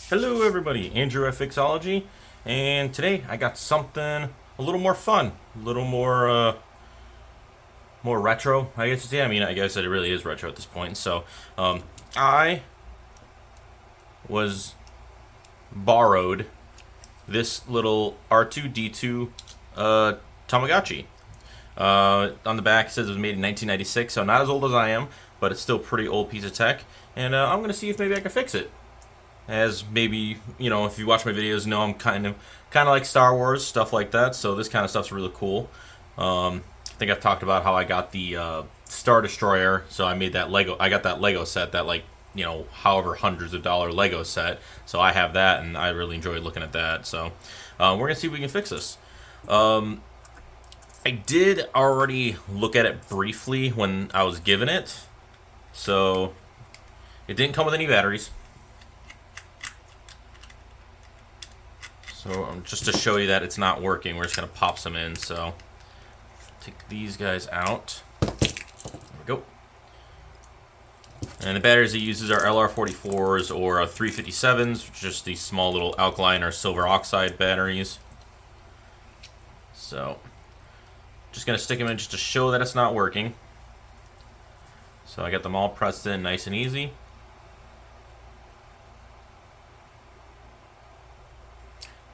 Hello everybody, Andrew at Fixology, and today I got something a little more fun, a little more retro, I guess. Yeah, I mean, I guess it really is retro at this point. So, I was borrowed this little R2D2 Tamagotchi. On the back it says it was made in 1996, so not as old as I am, but it's still a pretty old piece of tech, and I'm gonna see if maybe I can fix it. As maybe, you know, if you watch my videos, you know I'm kind of like Star Wars, stuff like that. So this kind of stuff's really cool. I think I've talked about how I got the Star Destroyer. So I made that Lego. I got that Lego set, that, like, you know, however hundreds of dollar Lego set. So I have that, and I really enjoyed looking at that. So we're gonna see if we can fix this. I did already look at it briefly when I was given it. So it didn't come with any batteries. So just to show you that it's not working, we're just going to pop some in. So take these guys out. There we go. And the batteries it uses are LR44s or 357s, just these small little alkaline or silver oxide batteries. So just going to stick them in just to show that it's not working. So I got them all pressed in nice and easy.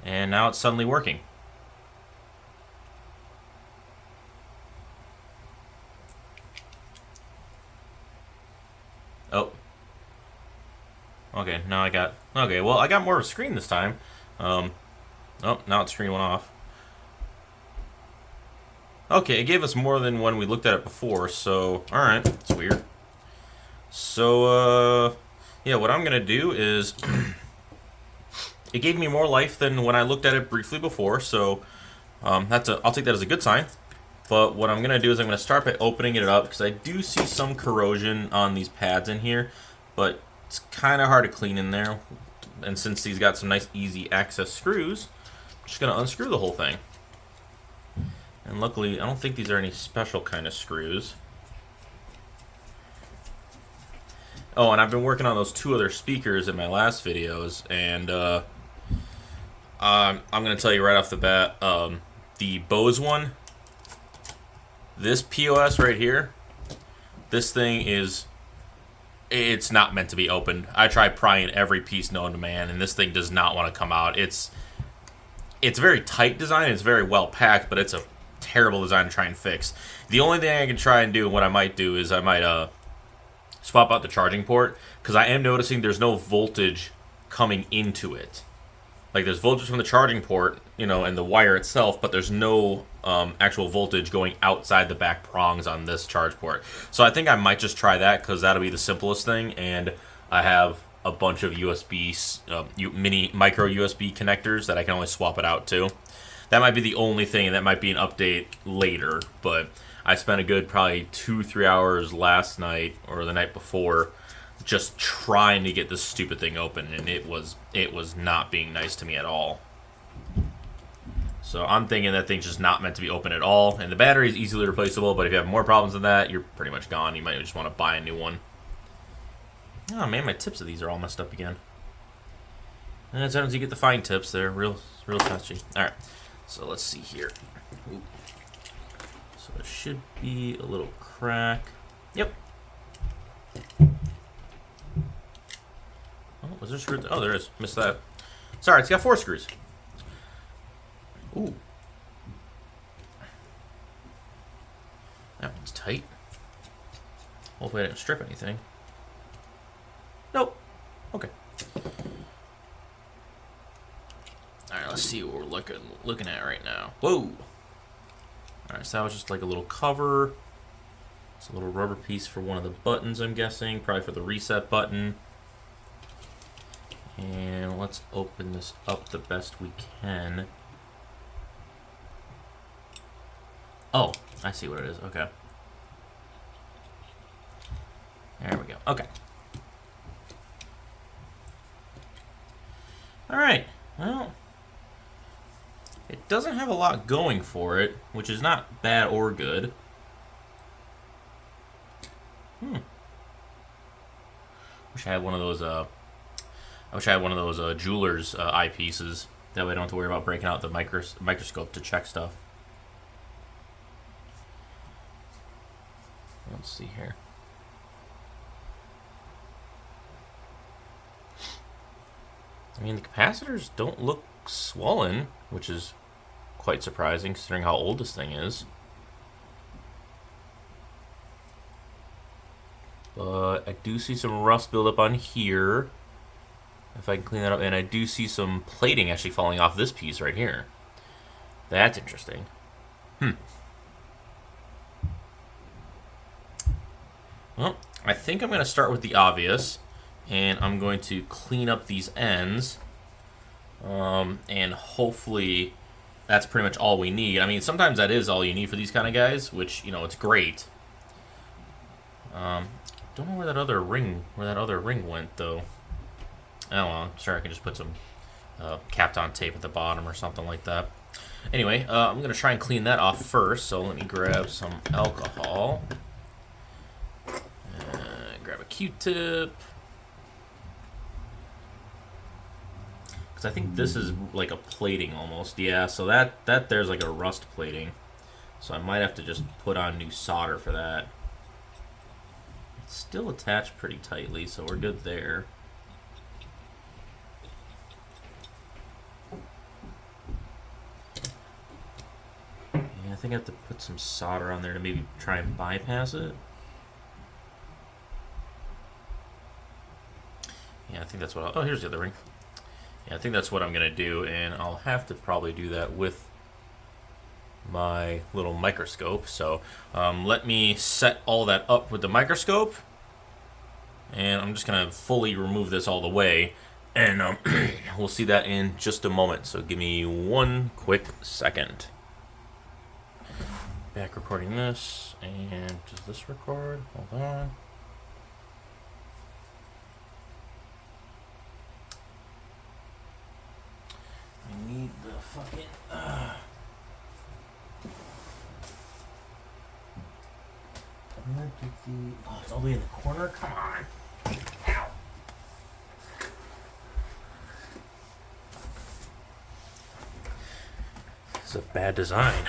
And now it's suddenly working. Oh. Okay, now I got... Okay, well, I got more of a screen this time. Oh, now it's screen went off. Okay, it gave us more than when we looked at it before, so... Alright, it's weird. So, yeah, what I'm gonna do is... It gave me more life than when I looked at it briefly before, so I'll take that as a good sign. But what I'm going to do is I'm going to start by opening it up, because I do see some corrosion on these pads in here, but it's kind of hard to clean in there. And since these got some nice easy access screws, I'm just going to unscrew the whole thing. And luckily, I don't think these are any special kind of screws. Oh, and I've been working on those two other speakers in my last videos, and I'm going to tell you right off the bat, the Bose one, this POS right here, this thing it's not meant to be opened. I tried prying every piece known to man, and this thing does not want to come out. It's a very tight design, it's very well packed, but it's a terrible design to try and fix. The only thing I can try and do, and what I might do, is I might swap out the charging port, because I am noticing there's no voltage coming into it. Like, there's voltage from the charging port, you know, and the wire itself, but there's no actual voltage going outside the back prongs on this charge port. So I think I might just try that, because that'll be the simplest thing, and I have a bunch of USB, mini micro USB connectors that I can only swap it out to. That might be the only thing, and that might be an update later, but I spent a good probably 2-3 hours last night, or the night before, just trying to get this stupid thing open, and it was not being nice to me at all. So I'm thinking that thing's just not meant to be open at all, and the battery is easily replaceable, but if you have more problems than that, you're pretty much gone. You might just want to buy a new one. Oh man, my tips of these are all messed up again. And sometimes you get the fine tips, they're real touchy. Alright, so let's see here. Ooh. So there should be a little crack. Yep. Oh, was there a screw? Oh, there is. Missed that. Sorry, it's got 4 screws. Ooh. That one's tight. Hopefully I didn't strip anything. Nope. Okay. Alright, let's see what we're looking at right now. Whoa! Alright, so that was just like a little cover. It's a little rubber piece for one of the buttons, I'm guessing. Probably for the reset button. And let's open this up the best we can. Oh, I see what it is. Okay. There we go. Okay. Alright. Well, it doesn't have a lot going for it, which is not bad or good. Wish I had one of those I wish I had one of those jeweler's eyepieces. That way I don't have to worry about breaking out the microscope to check stuff. Let's see here. I mean, the capacitors don't look swollen, which is quite surprising considering how old this thing is. But I do see some rust buildup on here. If I can clean that up. And I do see some plating actually falling off this piece right here. That's interesting. Well, I think I'm going to start with the obvious. And I'm going to clean up these ends. And hopefully that's pretty much all we need. I mean, sometimes that is all you need for these kind of guys, which, you know, it's great. Don't know where that other ring went, though. I don't know. I'm sure I can just put some Kapton tape at the bottom or something like that. Anyway, I'm going to try and clean that off first. So let me grab some alcohol. Grab a Q-tip. Because I think this is like a plating almost. Yeah, so that there's like a rust plating. So I might have to just put on new solder for that. It's still attached pretty tightly, so we're good there. Yeah, I think I have to put some solder on there to maybe try and bypass it. Yeah, I think that's what oh, here's the other ring. Yeah, I think that's what I'm going to do, and I'll have to probably do that with my little microscope. So let me set all that up with the microscope, and I'm just going to fully remove this all the way, and we'll see that in just a moment. So give me one quick second. Back recording this, and does this record? Hold on. I need the fucking... Oh, it's all the way in the corner? Come on. Ow. This is a bad design.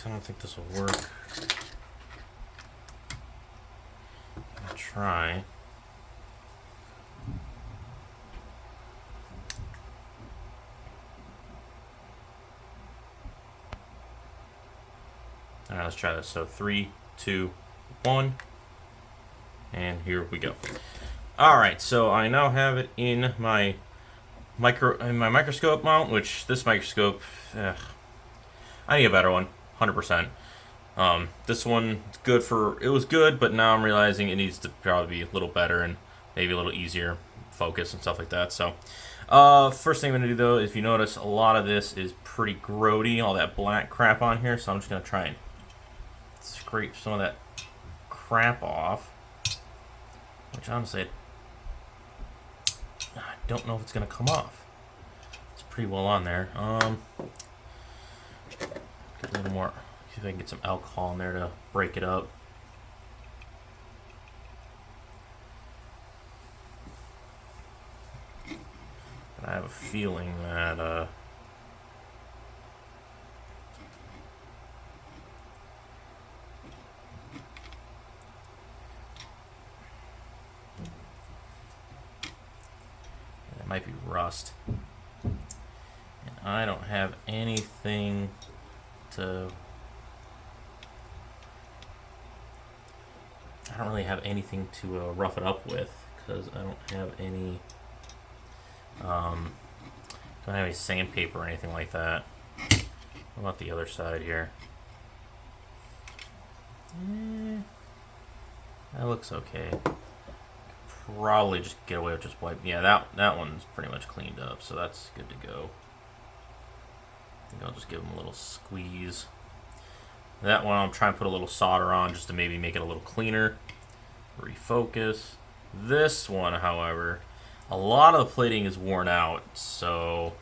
I don't think this will work. I'll try. Alright, let's try this. So 3, 2, 1. And here we go. Alright, so I now have it in my microscope mount, which this microscope, I need a better one. 100%. This one is good for, it was good, but now I'm realizing it needs to probably be a little better and maybe a little easier focus and stuff like that. So, first thing I'm going to do though, if you notice, a lot of this is pretty grody, all that black crap on here. So I'm just going to try and scrape some of that crap off, which honestly, I don't know if it's going to come off. It's pretty well on there. Get a little more, see if I can get some alcohol in there to break it up. But I have a feeling that it might be rust. And I don't have anything I don't really have anything to rough it up with because I don't have any don't have any sandpaper or anything like that. What about the other side here? That looks okay. Probably just get away with just wipe. Yeah, that one's pretty much cleaned up, so that's good to go. I think I'll just give them a little squeeze. That one I'll try and put a little solder on just to maybe make it a little cleaner. Refocus. This one, however, a lot of the plating is worn out, so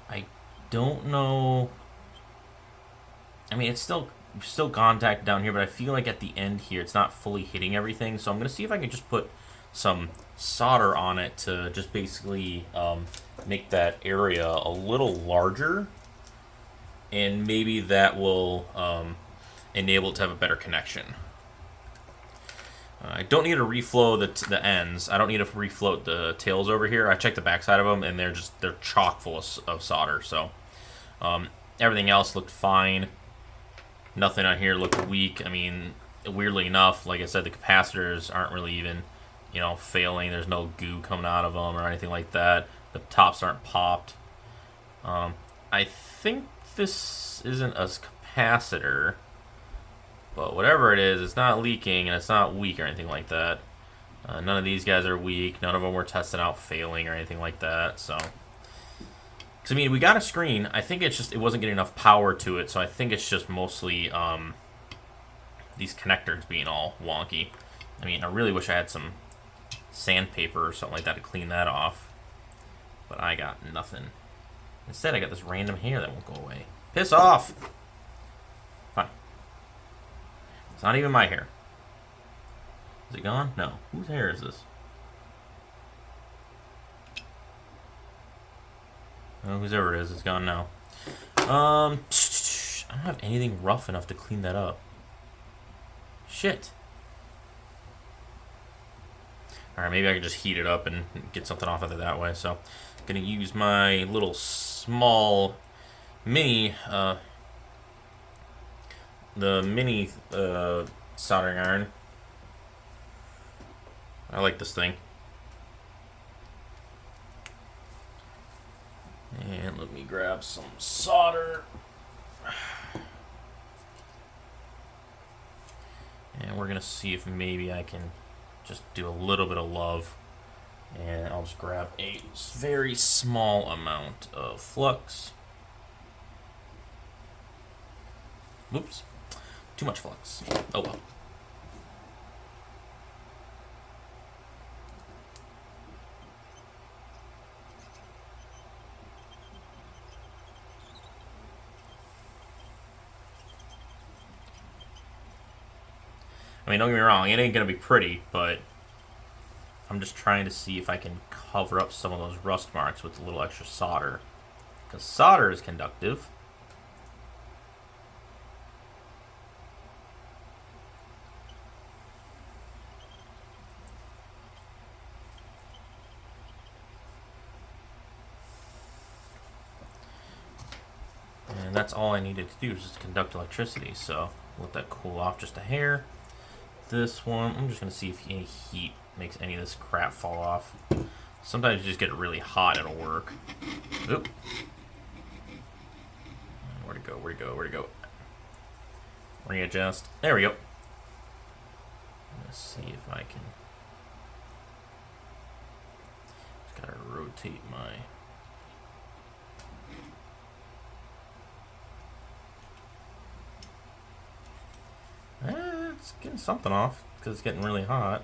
I don't know. I mean, it's still contact down here, but I feel like at the end here, it's not fully hitting everything. So I'm gonna see if I can just put some solder on it to just basically make that area a little larger, and maybe that will enable it to have a better connection. I don't need to reflow the ends. I don't need to refloat the tails over here. I checked the backside of them, and they're chock full of solder. So everything else looked fine. Nothing on here looked weak. I mean, weirdly enough, like I said, the capacitors aren't really even, failing. There's no goo coming out of them or anything like that. The tops aren't popped. I think this isn't a capacitor. But whatever it is, it's not leaking and it's not weak or anything like that. None of these guys are weak. None of them were tested out failing or anything like that. So, because I mean, we got a screen. I think it's just it wasn't getting enough power to it. So I think it's just mostly these connectors being all wonky. I mean, I really wish I had some sandpaper or something like that to clean that off. But I got nothing. Instead, I got this random hair that won't go away. Piss off! Fine. It's not even my hair. Is it gone? No. Whose hair is this? Oh, whoever it is, it's gone now. I don't have anything rough enough to clean that up. Shit. Alright, maybe I can just heat it up and get something off of it that way. So, I'm going to use my little small mini, the mini soldering iron. I like this thing. And let me grab some solder. And we're going to see if maybe I can just do a little bit of love. And I'll just grab a very small amount of flux. Oops. Too much flux. Oh well. I mean, don't get me wrong, it ain't gonna be pretty, but I'm just trying to see if I can cover up some of those rust marks with a little extra solder. Because solder is conductive. And that's all I needed to do, is just conduct electricity. So let that cool off just a hair. This one, I'm just going to see if any heat makes any of this crap fall off. Sometimes you just get it really hot, it'll work. Oop. Where'd it go? Where'd it go? Where'd it go? Readjust. There we go. Let's see if I can. Just gotta rotate my. It's getting something off because it's getting really hot.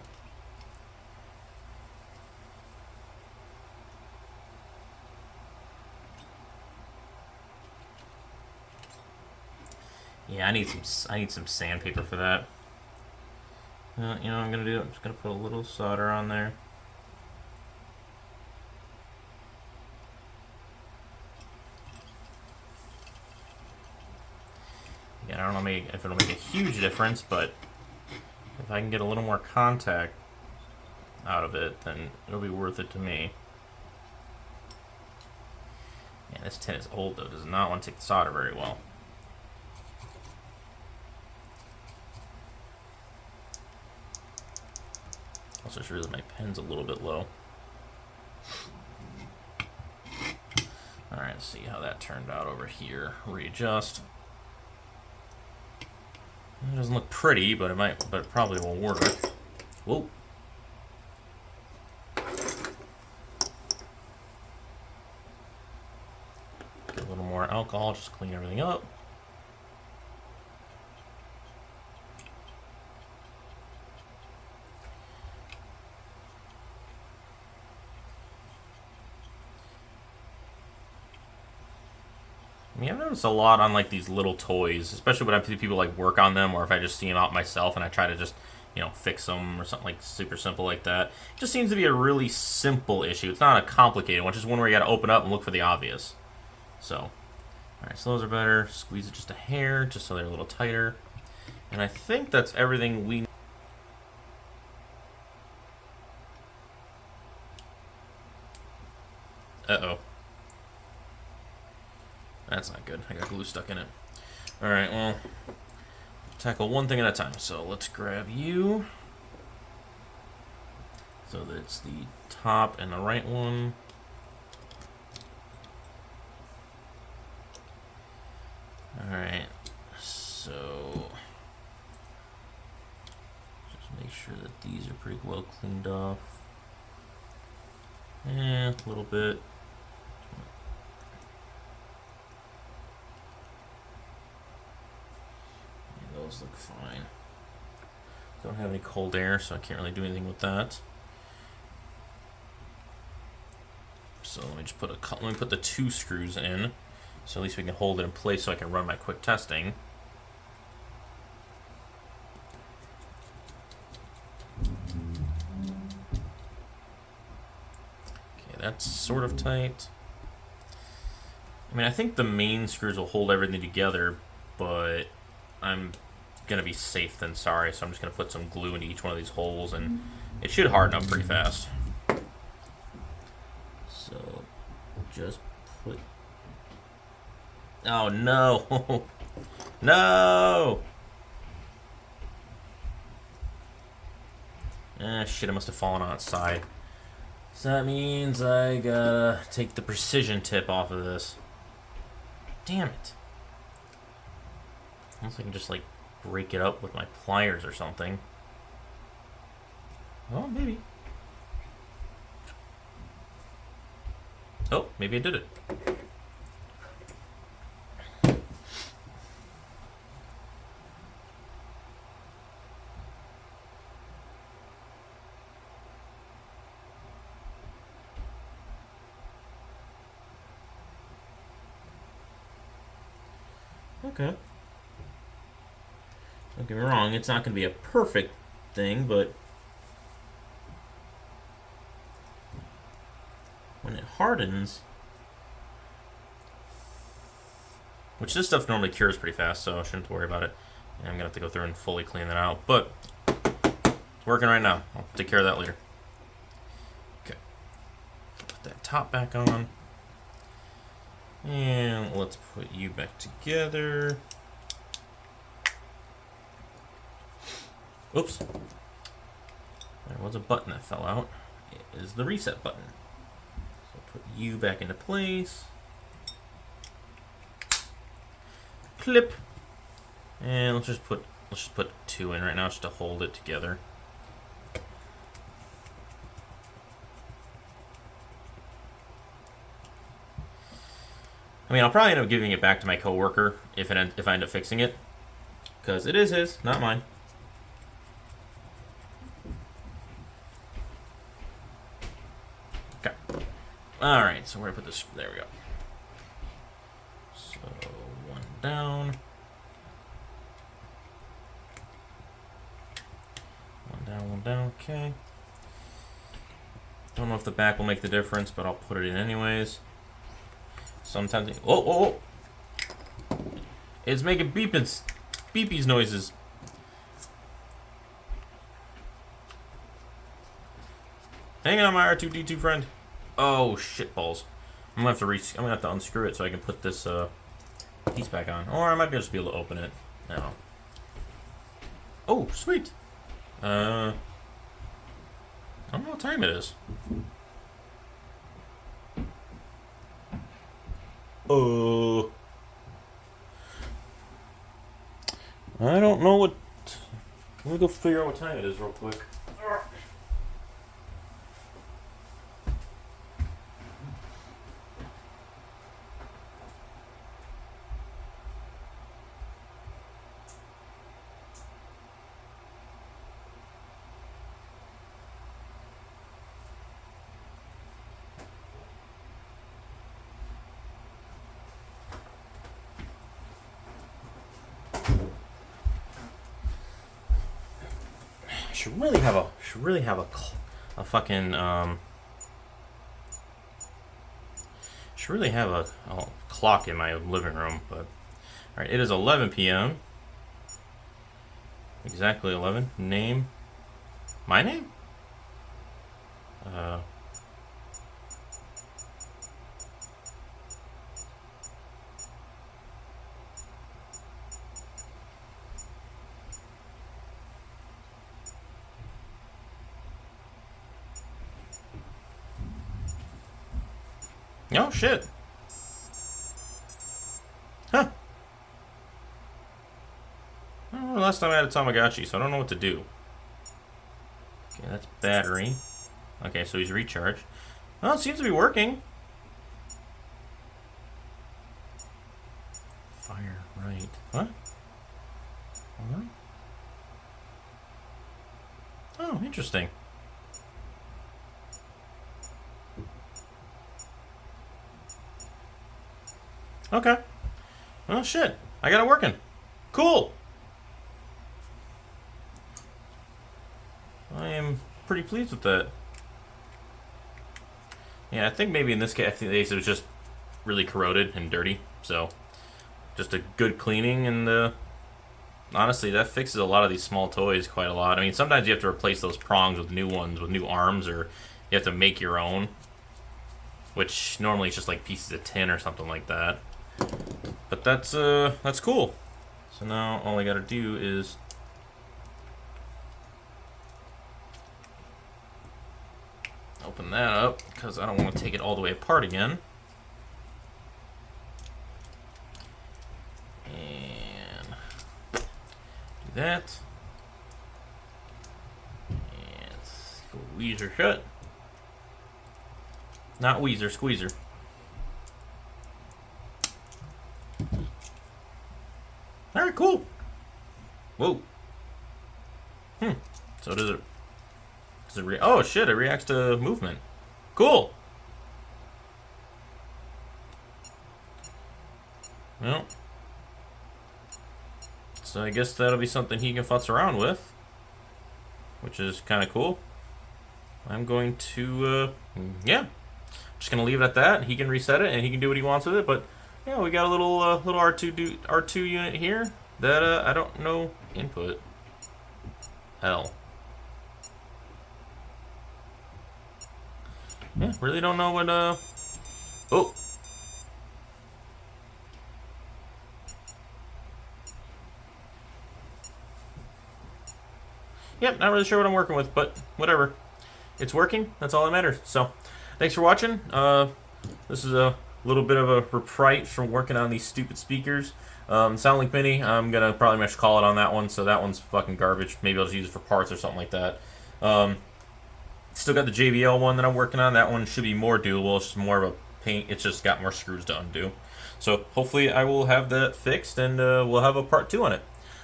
Yeah, I need some sandpaper for that. You know what I'm gonna do? I'm just gonna put a little solder on there. Again, I don't know if it'll make a huge difference, but if I can get a little more contact out of it, then it'll be worth it to me. Man, this tin is old though. Does not want to take the solder very well. Also, just realized my pen's a little bit low. Alright, let's see how that turned out over here. Readjust. It doesn't look pretty, but it probably will work. Whoa. Get a little more alcohol, just clean everything up. I mean, I've noticed a lot on like these little toys, especially when I see people like work on them, or if I just see them out myself and I try to just, you know, fix them or something like super simple like that. It just seems to be a really simple issue. It's not a complicated one, just one where you got to open up and look for the obvious. So, all right, so those are better. Squeeze it just a hair, just so they're a little tighter. And I think that's everything we. Uh-oh. That's not good. I got glue stuck in it. Alright, well, tackle one thing at a time. So let's grab you. So that's the top and the right one. Alright, so just make sure that these are pretty well cleaned off. A little bit. Those look fine. Don't have any cold air, so I can't really do anything with that. So let me just let me put the 2 screws in, so at least we can hold it in place so I can run my quick testing. Okay, that's sort of tight. I mean, I think the main screws will hold everything together, but I'm gonna be safe than sorry, so I'm just gonna put some glue into each one of these holes, and it should harden up pretty fast. So just put. Oh no! No! Shit! I must have fallen on its side. So that means I gotta take the precision tip off of this. Damn it! Unless I can just like break it up with my pliers or something. Oh, maybe. Oh, maybe I did it. Okay. Don't get me wrong, it's not going to be a perfect thing, but when it hardens, which this stuff normally cures pretty fast, so I shouldn't worry about it. And I'm going to have to go through and fully clean that out, but it's working right now. I'll take care of that later. Okay. Put that top back on. And let's put you back together. Oops. There was a button that fell out. It is the reset button. So put you back into place. Clip. And let's just put 2 in right now just to hold it together. I mean, I'll probably end up giving it back to my coworker if I end up fixing it, because it is his, not mine. Okay. All right. So we're gonna put this. There we go. So 1 down. 1 down. 1 down. Okay. Don't know if the back will make the difference, but I'll put it in anyways. Sometimes whoa. It's making beepies noises. Hang on, my R2D2 friend. Oh shit balls. I'm gonna have to unscrew it so I can put this piece back on. Or I might just be able to open it. No. Oh, sweet. I don't know what time it is. Oh. I don't know what. Let me go figure out what time it is real quick. should really have a fucking should really have a clock in my living room, but all right, it is 11 p.m. Exactly 11. Name. My name? Oh, shit. Huh. Well, last time I had a Tamagotchi, so I don't know what to do. Okay, that's battery. Okay, so he's recharged. Well, it seems to be working. Fire, right. What? Hold on. Oh, interesting. Okay. Oh, shit. I got it working. Cool. I am pretty pleased with that. Yeah, I think maybe in this case it was just really corroded and dirty. So, just a good cleaning, and honestly, that fixes a lot of these small toys quite a lot. I mean, sometimes you have to replace those prongs with new ones, with new arms, or you have to make your own, which normally it's just like pieces of tin or something like that. But that's cool. So now all I gotta do is open that up, because I don't want to take it all the way apart again. And do that. And squeeze her shut. Not Weezer, squeezer. Alright, cool. Whoa. So does it... oh shit, it reacts to movement. Cool. Well. So I guess that'll be something he can futz around with, which is kind of cool. I'm going to, yeah. Just gonna leave it at that. He can reset it and he can do what he wants with it, but yeah, we got a little R2 unit here that I don't know input. Hell. Yeah, really don't know what oh. Yep, not really sure what I'm working with, but whatever. It's working. That's all that matters. So, thanks for watching. This is a little bit of a reprieve from working on these stupid speakers. SoundLink Mini, I'm gonna probably just call it on that one. So that one's fucking garbage. Maybe I'll just use it for parts or something like that. Still got the JBL one that I'm working on. That one should be more doable. It's just more of a paint. It's just got more screws to undo. So hopefully I will have that fixed, and we'll have a part 2 on it.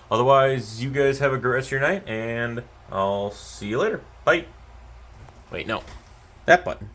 Otherwise, you guys have a great rest of your night, and I'll see you later. Bye. Wait, no. That button.